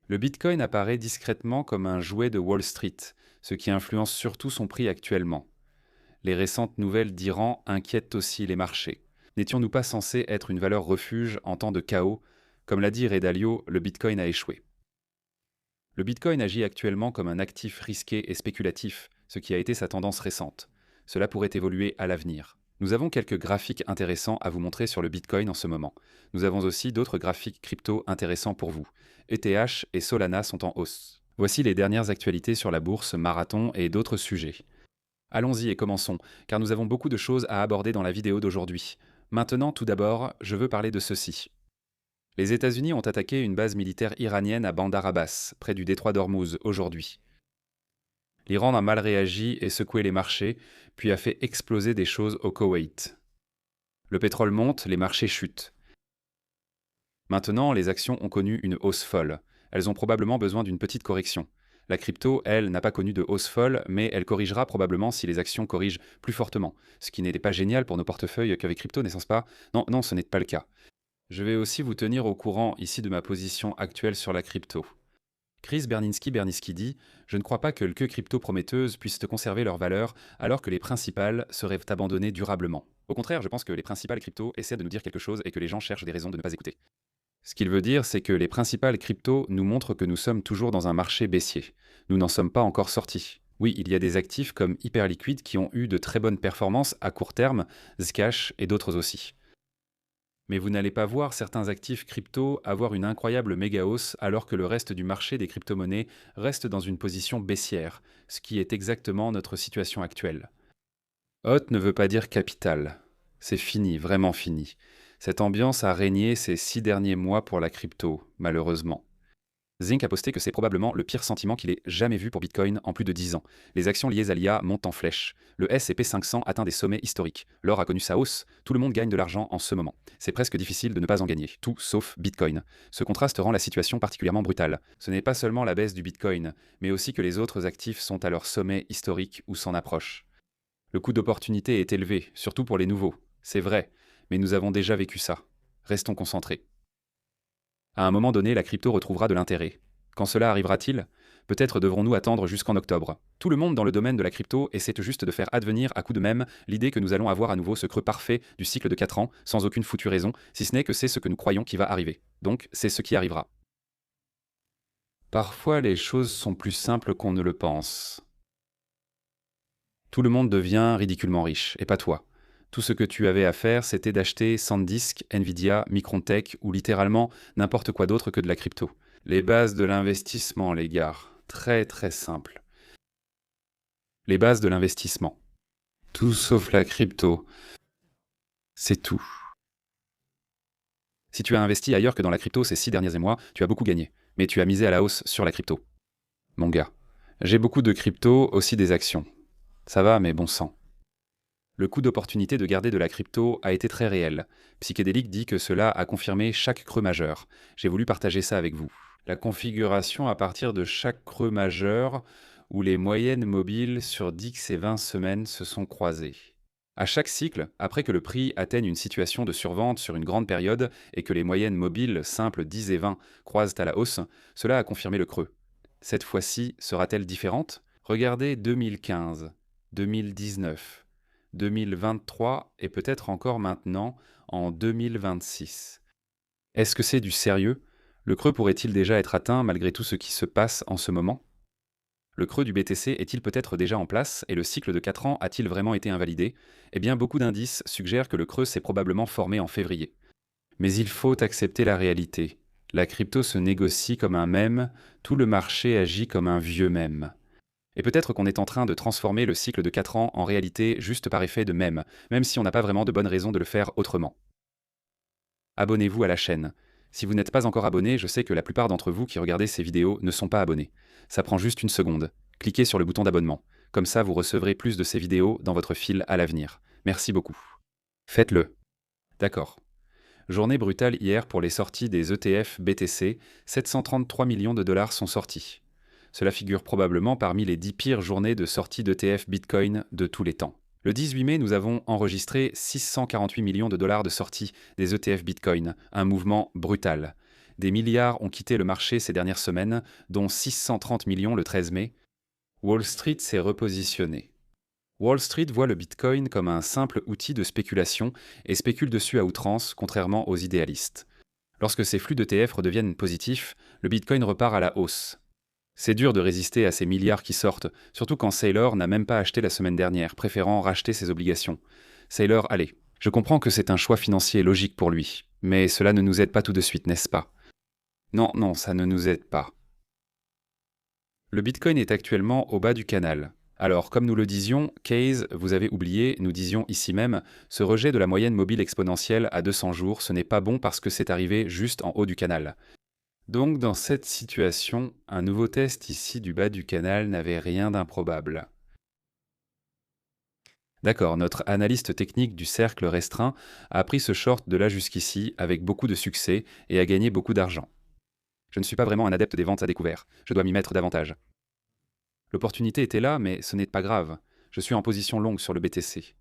Le Bitcoin apparaît discrètement comme un jouet de Wall Street, ce qui influence surtout son prix actuellement. Les récentes nouvelles d'Iran inquiètent aussi les marchés. N'étions-nous pas censés être une valeur refuge en temps de chaos? Comme l'a dit Ray Dalio, le Bitcoin a échoué. Le Bitcoin agit actuellement comme un actif risqué et spéculatif, ce qui a été sa tendance récente. Cela pourrait évoluer à l'avenir. Nous avons quelques graphiques intéressants à vous montrer sur le Bitcoin en ce moment. Nous avons aussi d'autres graphiques crypto intéressants pour vous. ETH et Solana sont en hausse. Voici les dernières actualités sur la bourse, Marathon et d'autres sujets. Allons-y et commençons, car nous avons beaucoup de choses à aborder dans la vidéo d'aujourd'hui. Maintenant, tout d'abord, je veux parler de ceci. Les États-Unis ont attaqué une base militaire iranienne à Bandar Abbas, près du détroit d'Ormuz, aujourd'hui. L'Iran a mal réagi et secoué les marchés, puis a fait exploser des choses au Koweït. Le pétrole monte, les marchés chutent. Maintenant, les actions ont connu une hausse folle. Elles ont probablement besoin d'une petite correction. La crypto, elle, n'a pas connu de hausse folle, mais elle corrigera probablement si les actions corrigent plus fortement. Ce qui n'était pas génial pour nos portefeuilles qu'avec crypto, n'est-ce pas? Non, non, ce n'est pas le cas. Je vais aussi vous tenir au courant ici de ma position actuelle sur la crypto. Chris Berninski dit « Je ne crois pas que quelques cryptos prometteuses puissent conserver leur valeur alors que les principales seraient abandonnées durablement. Au contraire, je pense que les principales cryptos essaient de nous dire quelque chose et que les gens cherchent des raisons de ne pas écouter. » Ce qu'il veut dire, c'est que les principales cryptos nous montrent que nous sommes toujours dans un marché baissier. Nous n'en sommes pas encore sortis. Oui, il y a des actifs comme Hyperliquid qui ont eu de très bonnes performances à court terme, Zcash et d'autres aussi. Mais vous n'allez pas voir certains actifs crypto avoir une incroyable méga hausse alors que le reste du marché des crypto-monnaies reste dans une position baissière, ce qui est exactement notre situation actuelle. Hot ne veut pas dire capital. C'est fini, vraiment fini. Cette ambiance a régné ces 6 derniers mois pour la crypto, malheureusement. Zinc a posté que c'est probablement le pire sentiment qu'il ait jamais vu pour Bitcoin en plus de 10 ans. Les actions liées à l'IA montent en flèche. Le S&P 500 atteint des sommets historiques. L'or a connu sa hausse. Tout le monde gagne de l'argent en ce moment. C'est presque difficile de ne pas en gagner. Tout sauf Bitcoin. Ce contraste rend la situation particulièrement brutale. Ce n'est pas seulement la baisse du Bitcoin, mais aussi que les autres actifs sont à leur sommet historique ou s'en approchent. Le coût d'opportunité est élevé, surtout pour les nouveaux. C'est vrai, mais nous avons déjà vécu ça. Restons concentrés. À un moment donné, la crypto retrouvera de l'intérêt. Quand cela arrivera-t-il? Peut-être devrons-nous attendre jusqu'en octobre. Tout le monde dans le domaine de la crypto essaie juste de faire advenir à coup de même l'idée que nous allons avoir à nouveau ce creux parfait du cycle de 4 ans, sans aucune foutue raison, si ce n'est que c'est ce que nous croyons qui va arriver. Donc, c'est ce qui arrivera. Parfois, les choses sont plus simples qu'on ne le pense. Tout le monde devient ridiculement riche, et pas toi. Tout ce que tu avais à faire, c'était d'acheter SanDisk, Nvidia, Microntech ou littéralement n'importe quoi d'autre que de la crypto. Les bases de l'investissement, les gars. Très très simple. Les bases de l'investissement. Tout sauf la crypto. C'est tout. Si tu as investi ailleurs que dans la crypto ces 6 derniers mois, tu as beaucoup gagné. Mais tu as misé à la hausse sur la crypto. Mon gars. J'ai beaucoup de crypto, aussi des actions. Ça va, mais bon sang. Le coût d'opportunité de garder de la crypto a été très réel. Psychédélique dit que cela a confirmé chaque creux majeur. J'ai voulu partager ça avec vous. La configuration à partir de chaque creux majeur où les moyennes mobiles sur 10 et 20 semaines se sont croisées. À chaque cycle, après que le prix atteigne une situation de survente sur une grande période et que les moyennes mobiles simples 10 et 20 croisent à la hausse, cela a confirmé le creux. Cette fois-ci sera-t-elle différente? Regardez 2015, 2019, 2023 et peut-être encore maintenant en 2026. Est-ce que c'est du sérieux? Le creux pourrait-il déjà être atteint malgré tout ce qui se passe en ce moment? Le creux du BTC est-il peut-être déjà en place et le cycle de 4 ans a-t-il vraiment été invalidé? Eh bien, beaucoup d'indices suggèrent que le creux s'est probablement formé en février. Mais il faut accepter la réalité. La crypto se négocie comme un mème, tout le marché agit comme un vieux mème. Et peut-être qu'on est en train de transformer le cycle de 4 ans en réalité juste par effet de mème, même si on n'a pas vraiment de bonnes raisons de le faire autrement. Abonnez-vous à la chaîne. Si vous n'êtes pas encore abonné, je sais que la plupart d'entre vous qui regardez ces vidéos ne sont pas abonnés. Ça prend juste une seconde. Cliquez sur le bouton d'abonnement. Comme ça, vous recevrez plus de ces vidéos dans votre fil à l'avenir. Merci beaucoup. Faites-le. D'accord. Journée brutale hier pour les sorties des ETF BTC, 733 millions de dollars sont sortis. Cela figure probablement parmi les 10 pires journées de sortie d'ETF Bitcoin de tous les temps. Le 18 mai, nous avons enregistré 648 millions de dollars de sortie des ETF Bitcoin, un mouvement brutal. Des milliards ont quitté le marché ces dernières semaines, dont 630 millions le 13 mai. Wall Street s'est repositionné. Wall Street voit le Bitcoin comme un simple outil de spéculation et spécule dessus à outrance, contrairement aux idéalistes. Lorsque ces flux d'ETF redeviennent positifs, le Bitcoin repart à la hausse. C'est dur de résister à ces milliards qui sortent, surtout quand Saylor n'a même pas acheté la semaine dernière, préférant racheter ses obligations. Saylor, allez, je comprends que c'est un choix financier logique pour lui, mais cela ne nous aide pas tout de suite, n'est-ce pas? Non, non, ça ne nous aide pas. Le Bitcoin est actuellement au bas du canal. Alors, comme nous le disions, Case, vous avez oublié, nous disions ici même, ce rejet de la moyenne mobile exponentielle à 200 jours, ce n'est pas bon parce que c'est arrivé juste en haut du canal. Donc, dans cette situation, un nouveau test ici du bas du canal n'avait rien d'improbable. D'accord, notre analyste technique du cercle restreint a pris ce short de là jusqu'ici avec beaucoup de succès et a gagné beaucoup d'argent. Je ne suis pas vraiment un adepte des ventes à découvert, je dois m'y mettre davantage. L'opportunité était là, mais ce n'est pas grave. Je suis en position longue sur le BTC.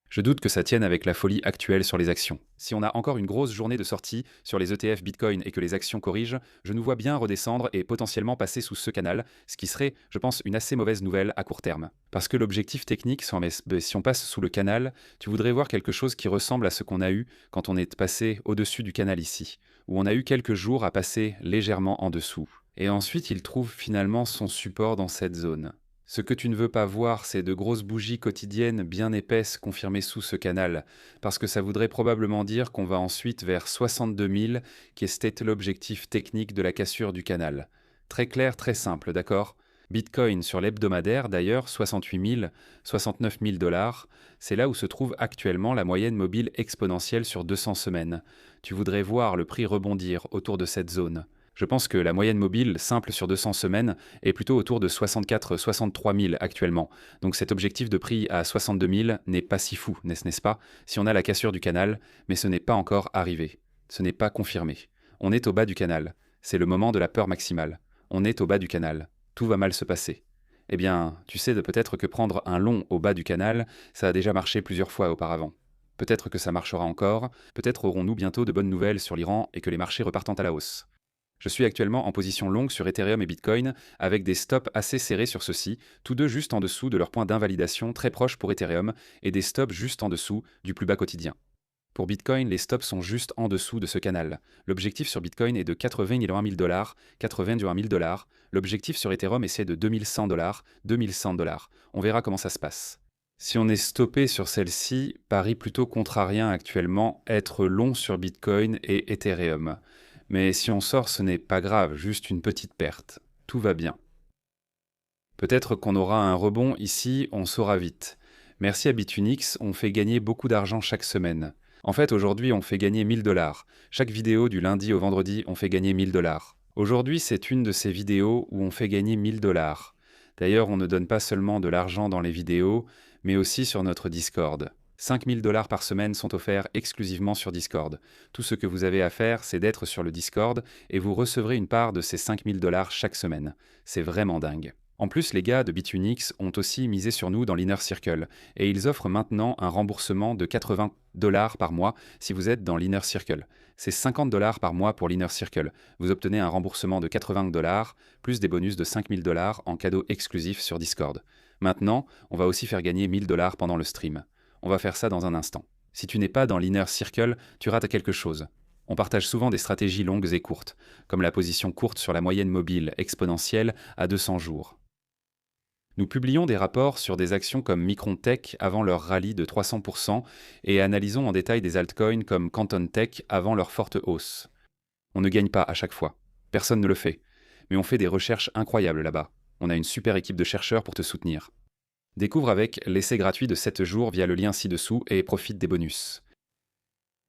Je doute que ça tienne avec la folie actuelle sur les actions. Si on a encore une grosse journée de sortie sur les ETF Bitcoin et que les actions corrigent, je nous vois bien redescendre et potentiellement passer sous ce canal, ce qui serait, je pense, une assez mauvaise nouvelle à court terme. Parce que l'objectif technique, si on passe sous le canal, tu voudrais voir quelque chose qui ressemble à ce qu'on a eu quand on est passé au-dessus du canal ici, où on a eu quelques jours à passer légèrement en dessous. Et ensuite, il trouve finalement son support dans cette zone. Ce que tu ne veux pas voir, c'est de grosses bougies quotidiennes bien épaisses confirmées sous ce canal, parce que ça voudrait probablement dire qu'on va ensuite vers 62 000, qui est l'objectif technique de la cassure du canal. Très clair, très simple, d'accord? Bitcoin sur l'hebdomadaire, d'ailleurs, 68 000, 69 000 $, c'est là où se trouve actuellement la moyenne mobile exponentielle sur 200 semaines. Tu voudrais voir le prix rebondir autour de cette zone. Je pense que la moyenne mobile simple sur 200 semaines est plutôt autour de 64-63 000 actuellement. Donc cet objectif de prix à 62 000 n'est pas si fou, n'est-ce pas, si on a la cassure du canal, mais ce n'est pas encore arrivé. Ce n'est pas confirmé. On est au bas du canal. C'est le moment de la peur maximale. On est au bas du canal. Tout va mal se passer. Eh bien, tu sais de peut-être que prendre un long au bas du canal, ça a déjà marché plusieurs fois auparavant. Peut-être que ça marchera encore, peut-être aurons-nous bientôt de bonnes nouvelles sur l'Iran et que les marchés repartent à la hausse. Je suis actuellement en position longue sur Ethereum et Bitcoin, avec des stops assez serrés sur ceux-ci, tous deux juste en dessous de leur point d'invalidation très proche pour Ethereum, et des stops juste en dessous du plus bas quotidien. Pour Bitcoin, les stops sont juste en dessous de ce canal. L'objectif sur Bitcoin est de 80 000 $, 80 000 $. L'objectif sur Ethereum est de 2100 $, 2100 $. On verra comment ça se passe. Si on est stoppé sur celle-ci, pari plutôt contrarien actuellement, être long sur Bitcoin et Ethereum. Mais si on sort, ce n'est pas grave, juste une petite perte. Tout va bien. Peut-être qu'on aura un rebond ici, on saura vite. Merci à Bitunix, on fait gagner beaucoup d'argent chaque semaine. En fait, aujourd'hui, on fait gagner 1000 $. Chaque vidéo du lundi au vendredi, on fait gagner 1000 $. Aujourd'hui, c'est une de ces vidéos où on fait gagner 1000 $. D'ailleurs, on ne donne pas seulement de l'argent dans les vidéos, mais aussi sur notre Discord. 5 000 $ par semaine sont offerts exclusivement sur Discord. Tout ce que vous avez à faire, c'est d'être sur le Discord et vous recevrez une part de ces 5 000 $ chaque semaine. C'est vraiment dingue. En plus, les gars de Bitunix ont aussi misé sur nous dans l'Inner Circle et ils offrent maintenant un remboursement de 80 $ par mois si vous êtes dans l'Inner Circle. C'est 50 $ par mois pour l'Inner Circle. Vous obtenez un remboursement de 80 $ plus des bonus de 5 000 $ en cadeau exclusif sur Discord. Maintenant, on va aussi faire gagner 1000 $ pendant le stream. On va faire ça dans un instant. Si tu n'es pas dans l'Inner Circle, tu rates quelque chose. On partage souvent des stratégies longues et courtes, comme la position courte sur la moyenne mobile exponentielle à 200 jours. Nous publions des rapports sur des actions comme Micron Tech avant leur rallye de 300% et analysons en détail des altcoins comme Canton Tech avant leur forte hausse. On ne gagne pas à chaque fois. Personne ne le fait. Mais on fait des recherches incroyables là-bas. On a une super équipe de chercheurs pour te soutenir. Découvre avec l'essai gratuit de 7 jours via le lien ci-dessous et profite des bonus.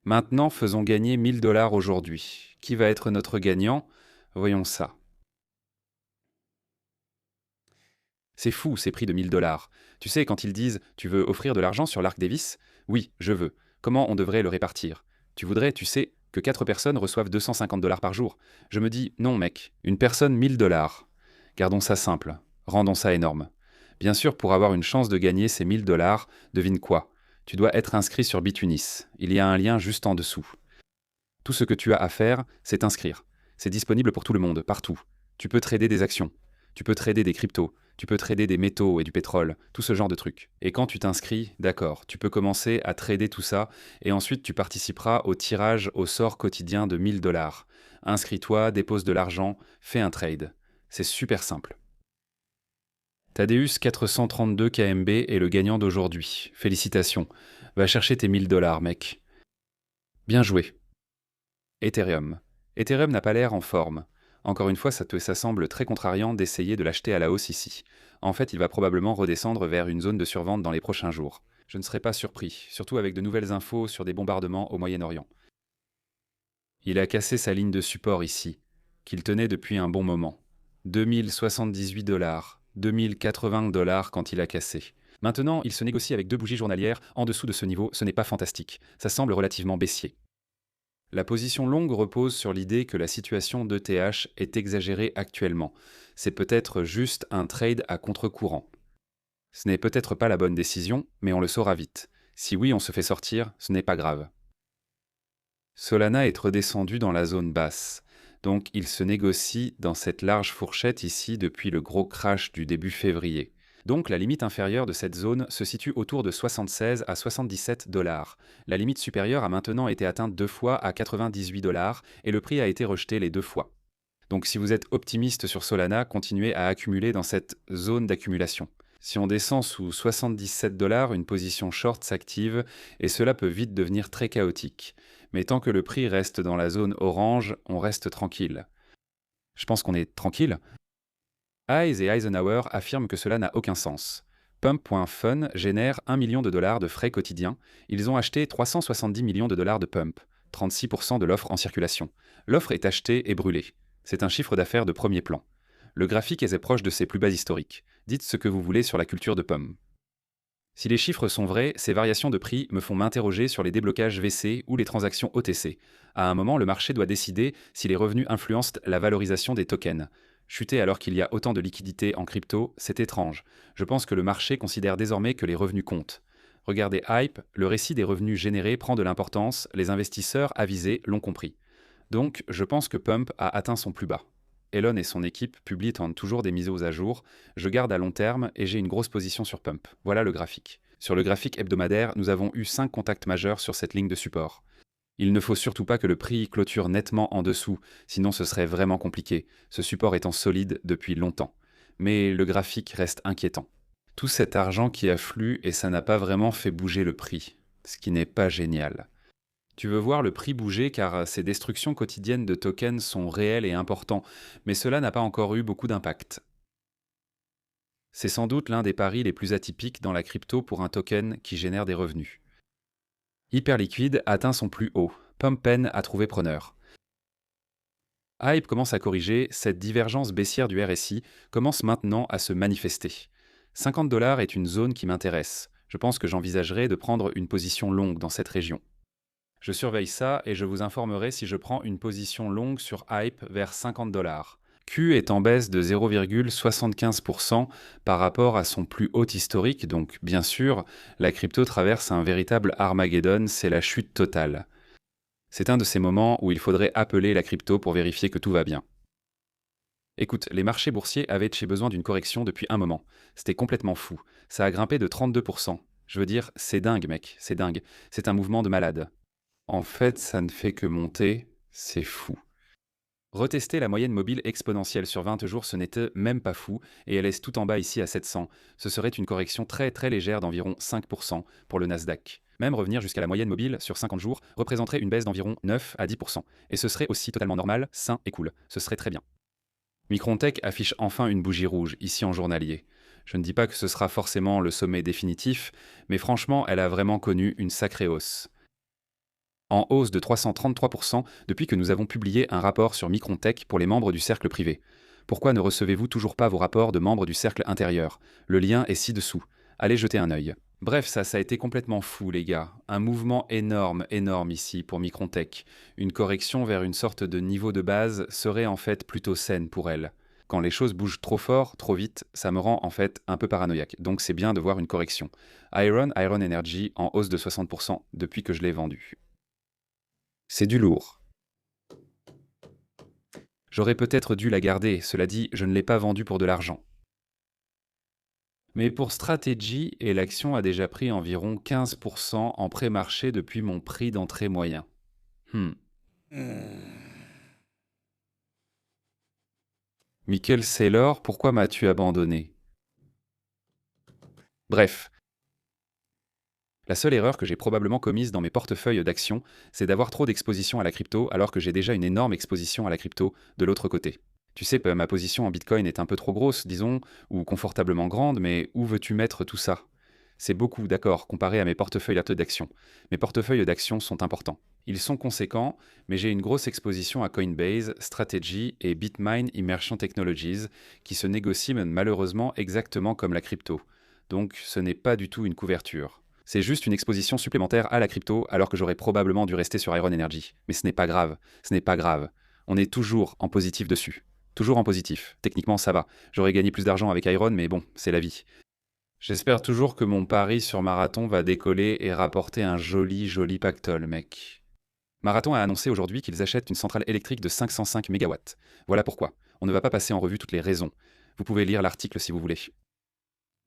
Maintenant, faisons gagner 1000 $ aujourd'hui. Qui va être notre gagnant? Voyons ça. C'est fou ces prix de 1000 $. Tu sais, quand ils disent « Tu veux offrir de l'argent sur l'Arc Davis ?» Oui, je veux. Comment on devrait le répartir? Tu voudrais, tu sais, que 4 personnes reçoivent 250 $ par jour. Je me dis « Non mec, une personne 1000 $. Gardons ça simple. Rendons ça énorme. » Bien sûr, pour avoir une chance de gagner ces 1000 $, devine quoi? Tu dois être inscrit sur Bitunis. Il y a un lien juste en dessous. Tout ce que tu as à faire, c'est t'inscrire. C'est disponible pour tout le monde, partout. Tu peux trader des actions, tu peux trader des cryptos, tu peux trader des métaux et du pétrole, tout ce genre de trucs. Et quand tu t'inscris, d'accord, tu peux commencer à trader tout ça, et ensuite tu participeras au tirage au sort quotidien de 1 000 $. Inscris-toi, dépose de l'argent, fais un trade. C'est super simple. Thaddeus 432 KMB est le gagnant d'aujourd'hui. Félicitations. Va chercher tes 1 000 $, mec. Bien joué. Ethereum. Ethereum n'a pas l'air en forme. Encore une fois, ça semble très contrariant d'essayer de l'acheter à la hausse ici. En fait, il va probablement redescendre vers une zone de survente dans les prochains jours. Je ne serais pas surpris, surtout avec de nouvelles infos sur des bombardements au Moyen-Orient. Il a cassé sa ligne de support ici, qu'il tenait depuis un bon moment. 2078 $, 2080 $ quand il a cassé. Maintenant, il se négocie avec 2 bougies journalières en dessous de ce niveau, ce n'est pas fantastique. Ça semble relativement baissier. La position longue repose sur l'idée que la situation d'ETH est exagérée actuellement. C'est peut-être juste un trade à contre-courant. Ce n'est peut-être pas la bonne décision, mais on le saura vite. Si oui, on se fait sortir, ce n'est pas grave. Solana est redescendu dans la zone basse. Donc il se négocie dans cette large fourchette ici depuis le gros crash du début février. Donc la limite inférieure de cette zone se situe autour de 76 à 77 $. La limite supérieure a maintenant été atteinte 2 fois à 98 $ et le prix a été rejeté les 2 fois. Donc si vous êtes optimiste sur Solana, continuez à accumuler dans cette zone d'accumulation. Si on descend sous 77 $, une position short s'active et cela peut vite devenir très chaotique. Mais tant que le prix reste dans la zone orange, on reste tranquille. Je pense qu'on est tranquille. Hayes et Eisenhower affirment que cela n'a aucun sens. Pump.fun génère 1 million de dollars de frais quotidiens. Ils ont acheté 370 millions de dollars de Pump, 36% de l'offre en circulation. L'offre est achetée et brûlée. C'est un chiffre d'affaires de premier plan. Le graphique est proche de ses plus bas historiques. Dites ce que vous voulez sur la culture de Pump. Si les chiffres sont vrais, ces variations de prix me font m'interroger sur les déblocages VC ou les transactions OTC. À un moment, le marché doit décider si les revenus influencent la valorisation des tokens. Chuter alors qu'il y a autant de liquidités en crypto, c'est étrange. Je pense que le marché considère désormais que les revenus comptent. Regardez Hype, le récit des revenus générés prend de l'importance, les investisseurs avisés l'ont compris. Donc, je pense que Pump a atteint son plus bas. Elon et son équipe publient toujours des mises à jour. Je garde à long terme et j'ai une grosse position sur Pump. Voilà le graphique. Sur le graphique hebdomadaire, nous avons eu 5 contacts majeurs sur cette ligne de support. Il ne faut surtout pas que le prix clôture nettement en dessous, sinon ce serait vraiment compliqué, ce support étant solide depuis longtemps. Mais le graphique reste inquiétant. Tout cet argent qui afflue et ça n'a pas vraiment fait bouger le prix, ce qui n'est pas génial. Tu veux voir le prix bouger car ces destructions quotidiennes de tokens sont réelles et importantes, mais cela n'a pas encore eu beaucoup d'impact. C'est sans doute l'un des paris les plus atypiques dans la crypto pour un token qui génère des revenus. Hyperliquid atteint son plus haut. Pumpen a trouvé preneur. Hype commence à corriger, cette divergence baissière du RSI commence maintenant à se manifester. 50 $ est une zone qui m'intéresse. Je pense que j'envisagerai de prendre une position longue dans cette région. Je surveille ça et je vous informerai si je prends une position longue sur Hype vers 50 $. Q est en baisse de 0,75% par rapport à son plus haut historique, donc bien sûr, la crypto traverse un véritable Armageddon, c'est la chute totale. C'est un de ces moments où il faudrait appeler la crypto pour vérifier que tout va bien. Écoute, les marchés boursiers avaient besoin d'une correction depuis un moment. C'était complètement fou. Ça a grimpé de 32%. Je veux dire, c'est dingue, mec, c'est dingue. C'est un mouvement de malade. En fait, ça ne fait que monter, c'est fou. Retester la moyenne mobile exponentielle sur 20 jours, ce n'était même pas fou, et elle est tout en bas ici à 700. Ce serait une correction très très légère d'environ 5% pour le Nasdaq. Même revenir jusqu'à la moyenne mobile sur 50 jours représenterait une baisse d'environ 9 à 10%. Et ce serait aussi totalement normal, sain et cool. Ce serait très bien. Microntech affiche enfin une bougie rouge, ici en journalier. Je ne dis pas que ce sera forcément le sommet définitif, mais franchement, elle a vraiment connu une sacrée hausse. En hausse de 333% depuis que nous avons publié un rapport sur Microntech pour les membres du cercle privé. Pourquoi ne recevez-vous toujours pas vos rapports de membres du cercle intérieur? Le lien est ci-dessous. Allez jeter un œil. Bref, ça a été complètement fou, les gars. Un mouvement énorme ici pour Microntech. Une correction vers une sorte de niveau de base serait en fait plutôt saine pour elle. Quand les choses bougent trop fort, trop vite, ça me rend en fait un peu paranoïaque. Donc c'est bien de voir une correction. Iron Energy en hausse de 60% depuis que je l'ai vendu. C'est du lourd. J'aurais peut-être dû la garder, cela dit, je ne l'ai pas vendue pour de l'argent. Mais pour Strategy, et l'action a déjà pris environ 15% en pré-marché depuis mon prix d'entrée moyen. Michael Saylor, pourquoi m'as-tu abandonné? Bref, la seule erreur que j'ai probablement commise dans mes portefeuilles d'actions, c'est d'avoir trop d'exposition à la crypto alors que j'ai déjà une énorme exposition à la crypto de l'autre côté. Tu sais, ma position en Bitcoin est un peu trop grosse, disons, ou confortablement grande, mais où veux-tu mettre tout ça? C'est beaucoup, d'accord, comparé à mes portefeuilles d'actions. Mes portefeuilles d'actions sont importants. Ils sont conséquents, mais j'ai une grosse exposition à Coinbase, Strategy et Bitmine Immersion Technologies, qui se négocient malheureusement exactement comme la crypto. Donc ce n'est pas du tout une couverture. C'est juste une exposition supplémentaire à la crypto, alors que j'aurais probablement dû rester sur Iron Energy. Mais ce n'est pas grave, ce n'est pas grave. On est toujours en positif dessus. Toujours en positif. Techniquement, ça va. J'aurais gagné plus d'argent avec Iron, mais bon, c'est la vie. J'espère toujours que mon pari sur Marathon va décoller et rapporter un joli pactole, mec. Marathon a annoncé aujourd'hui qu'ils achètent une centrale électrique de 505 MW. Voilà pourquoi. On ne va pas passer en revue toutes les raisons. Vous pouvez lire l'article si vous voulez.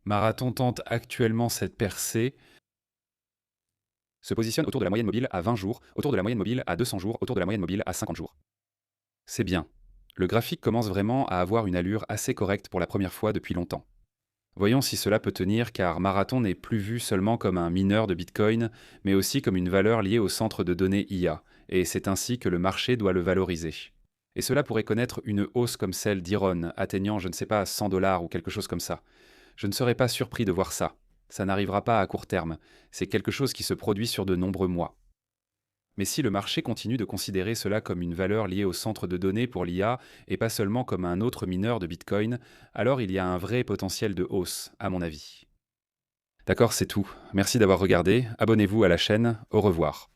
Marathon tente actuellement cette percée, se positionne autour de la moyenne mobile à 20 jours, autour de la moyenne mobile à 200 jours, autour de la moyenne mobile à 50 jours. C'est bien. Le graphique commence vraiment à avoir une allure assez correcte pour la première fois depuis longtemps. Voyons si cela peut tenir, car Marathon n'est plus vu seulement comme un mineur de Bitcoin, mais aussi comme une valeur liée au centre de données IA, et c'est ainsi que le marché doit le valoriser. Et cela pourrait connaître une hausse comme celle d'Iron, atteignant, je ne sais pas, 100 $ ou quelque chose comme ça. Je ne serais pas surpris de voir ça. Ça n'arrivera pas à court terme, c'est quelque chose qui se produit sur de nombreux mois. Mais si le marché continue de considérer cela comme une valeur liée au centre de données pour l'IA et pas seulement comme un autre mineur de Bitcoin, alors il y a un vrai potentiel de hausse, à mon avis. D'accord, c'est tout. Merci d'avoir regardé, abonnez-vous à la chaîne, au revoir.